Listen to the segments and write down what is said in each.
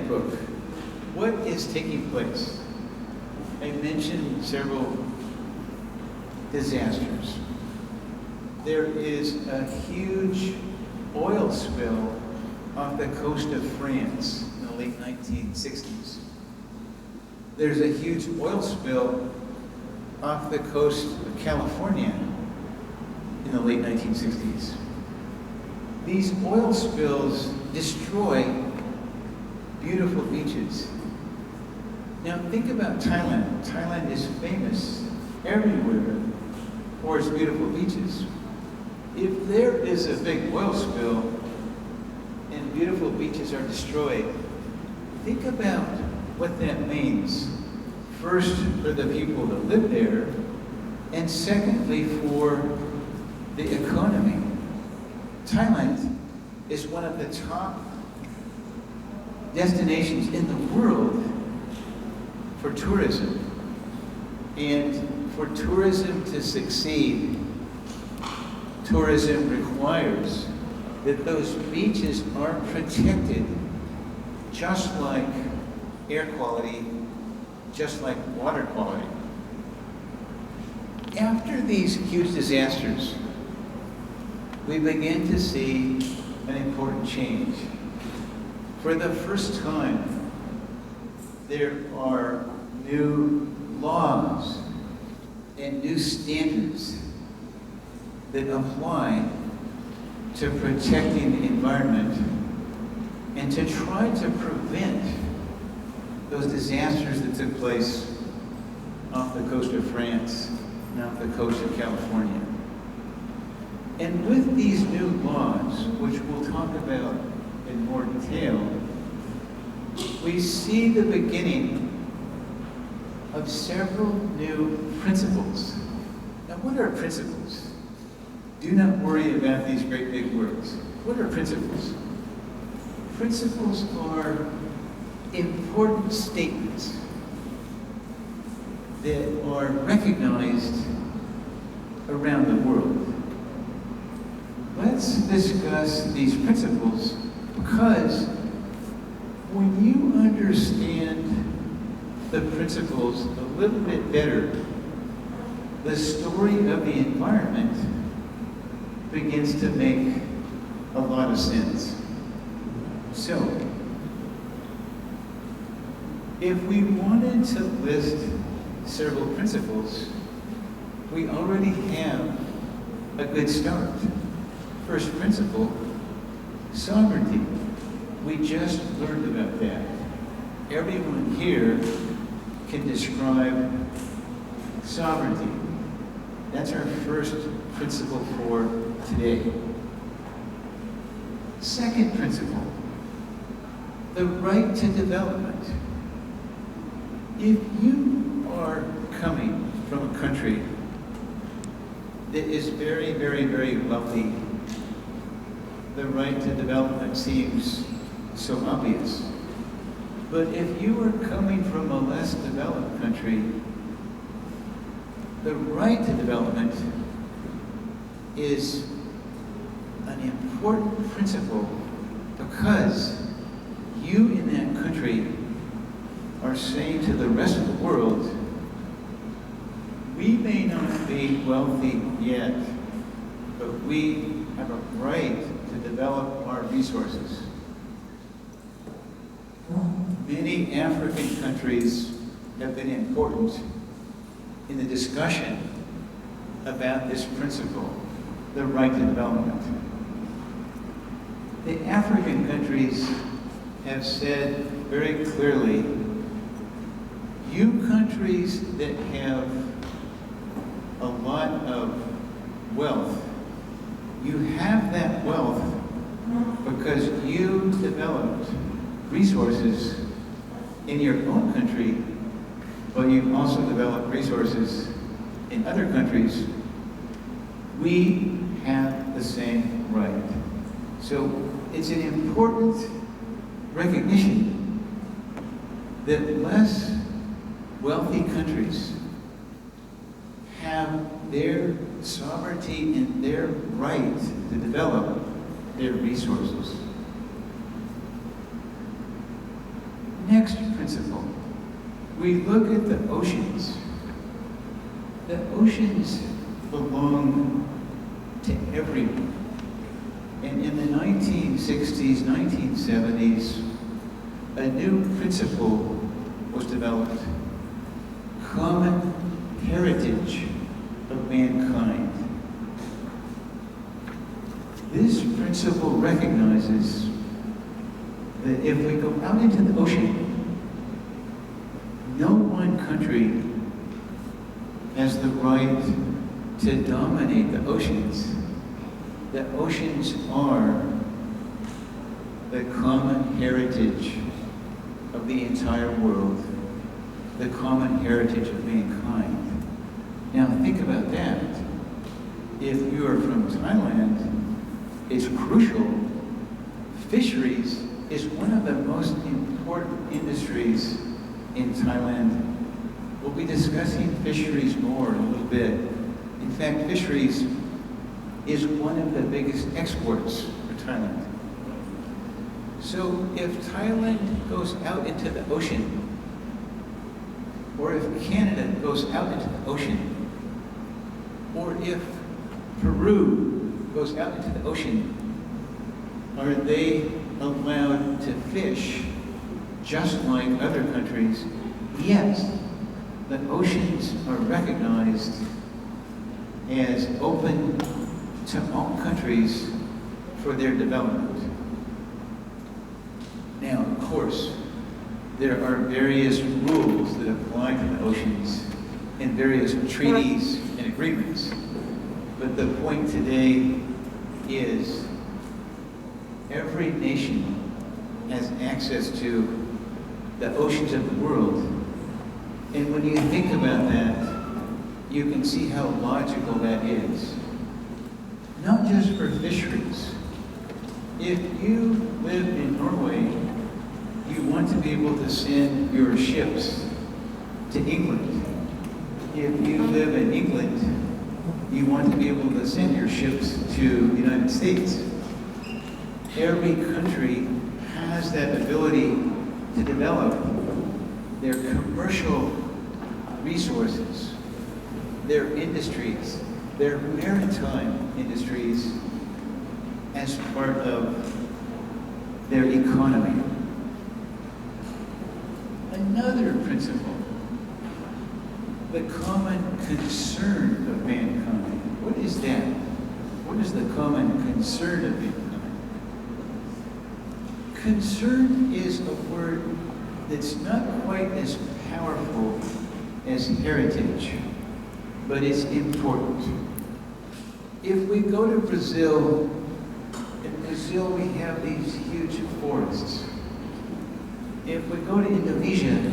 book. What is taking place? I mentioned several disasters. There is a huge oil spill off the coast of France in the late 1960s. There's a huge oil spill off the coast of California in the late 1960s. These oil spills destroy beautiful beaches. Now think about Thailand. Thailand is famous everywhere for its beautiful beaches. If there is a big oil spill and beautiful beaches are destroyed, think about what that means. First, for the people that live there, and secondly, for the economy. Thailand is one of the top destinations in the world for tourism. And for tourism to succeed, tourism requires that those beaches are protected, just like air quality, just like water quality. After these huge disasters, we begin to see an important change. For the first time, there are new laws and new standards that apply to protecting the environment and to try to prevent those disasters that took place off the coast of France and off the coast of California. And with these new laws, which we'll talk about in more detail, we see the beginning of several new principles. Now, what are principles? Do not worry about these great big words. What are principles? Principles are important statements that are recognized around the world. Let's discuss these principles, because when you understand the principles a little bit better, the story of the environment begins to make a lot of sense. So, if we wanted to list several principles, we already have a good start. First principle, sovereignty. We just learned about that. Everyone here can describe sovereignty. That's our first principle for today. Second principle, the right to development. If you are coming from a country that is very, very, very wealthy, the right to development seems so obvious. But if you are coming from a less developed country, the right to development is an important principle, because you in that country are saying to the rest of the world, we may not be wealthy yet, but we have a right to develop our resources. Many African countries have been important in the discussion about this principle, the right to development. The African countries have said very clearly, you countries that have a lot of wealth, you have that wealth because you developed resources in your own country, but you've also developed resources in other countries. We have the same right. So it's an important recognition that less wealthy countries have their sovereignty and their right to develop their resources. Next principle, we look at the oceans. The oceans belong to everyone. And in the 1960s, 1970s, a new principle was developed, common heritage of mankind. This principle recognizes that if we go out into the ocean, no one country has the right to dominate the oceans. The oceans are the common heritage of the entire world, the common heritage of mankind. Now think about that. If you are from Thailand, it's crucial. Fisheries is one of the most important industries in Thailand. We'll be discussing fisheries more in a little bit. In fact, fisheries is one of the biggest exports for Thailand. So if Thailand goes out into the ocean, or if Canada goes out into the ocean, or if Peru goes out into the ocean, are they allowed to fish just like other countries? Yes, the oceans are recognized as open to all countries for their development. Now, of course, there are various rules that apply to the oceans in various treaties and agreements. But the point today is every nation has access to the oceans of the world. And when you think about that, you can see how logical that is. Not just for fisheries. If you live in Norway, you want to be able to send your ships to England. If you live in England, you want to be able to send your ships to the United States. Every country has that ability to develop their commercial resources, their industries, their maritime industries as part of their economy. Another principle, the common concern of mankind. What is that? What is the common concern of mankind? Concern is a word that's not quite as powerful as heritage, but it's important. If we go to Brazil, in Brazil we have these huge forests. If we go to Indonesia,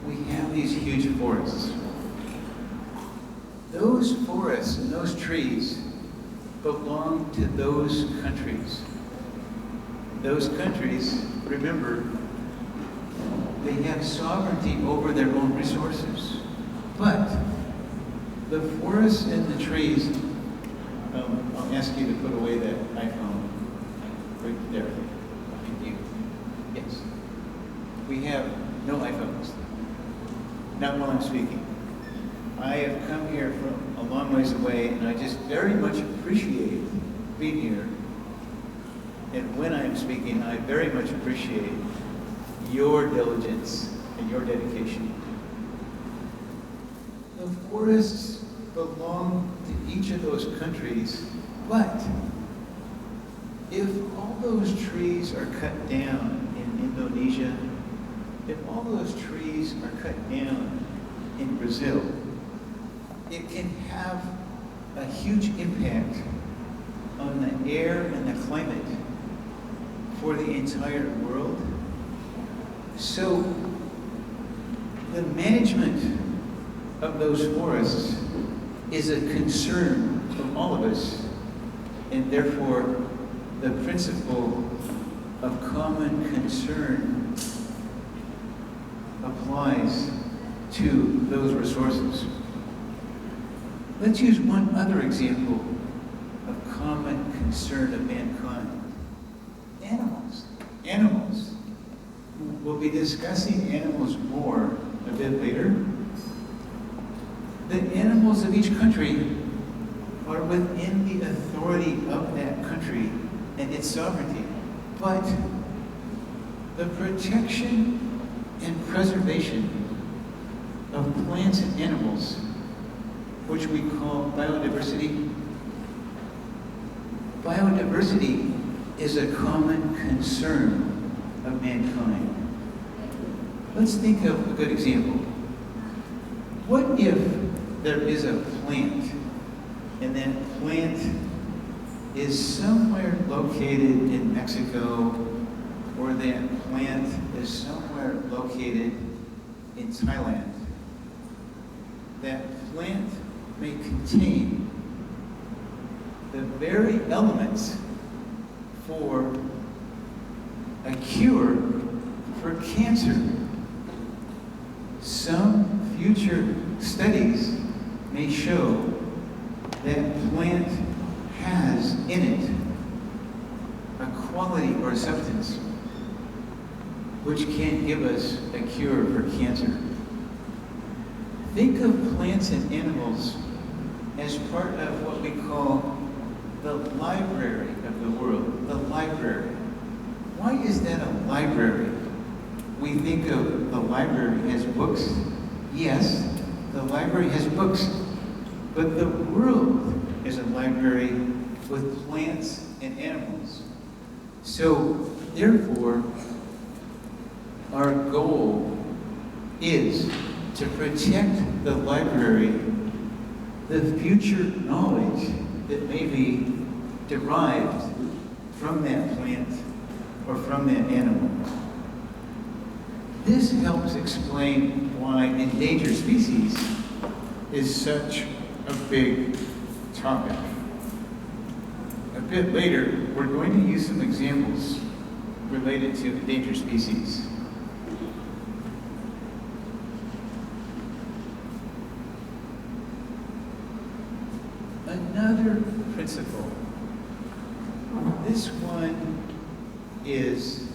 we have these huge forests. Those forests and those trees belong to those countries. Those countries, remember, they have sovereignty over their own resources. But the forests and the trees, I'll ask you to put away that iPhone right there. Thank you. Yes. We have no iPhones. Not while I'm speaking. I have come here from a long ways away, and I just very much appreciate being here. And when I am speaking, I very much appreciate your diligence and your dedication. The forests belong to each of those countries, but if all those trees are cut down in Indonesia, if all those trees are cut down in Brazil, it can have a huge impact on the air and the climate for the entire world. So the management of those forests is a concern of all of us, and therefore the principle of common concern applies to those resources. Let's use one other example of common concern of mankind. Animals. Animals. we'll be discussing animals more a bit later. The animals of each country are within the authority of that country and its sovereignty. But the protection and preservation of plants and animals, which we call biodiversity, biodiversity is a common concern of mankind. Let's think of a good example. What if there is a plant, and that plant is somewhere located in Mexico, or that plant is somewhere located in Thailand? That plant may contain the very elements for a cure for cancer. Some future studies may show that plant has in it a quality or a substance which can give us a cure for cancer. Think of plants and animals as part of what we call the library of the world, the library. Why is that a library? We think of the library as books. Yes, the library has books, but the world is a library with plants and animals. So, therefore, our goal is to protect the library, the future knowledge that may be derived from that plant or from that animal. This helps explain why endangered species is such a big topic. A bit later, we're going to use some examples related to endangered species. Another principle. This one is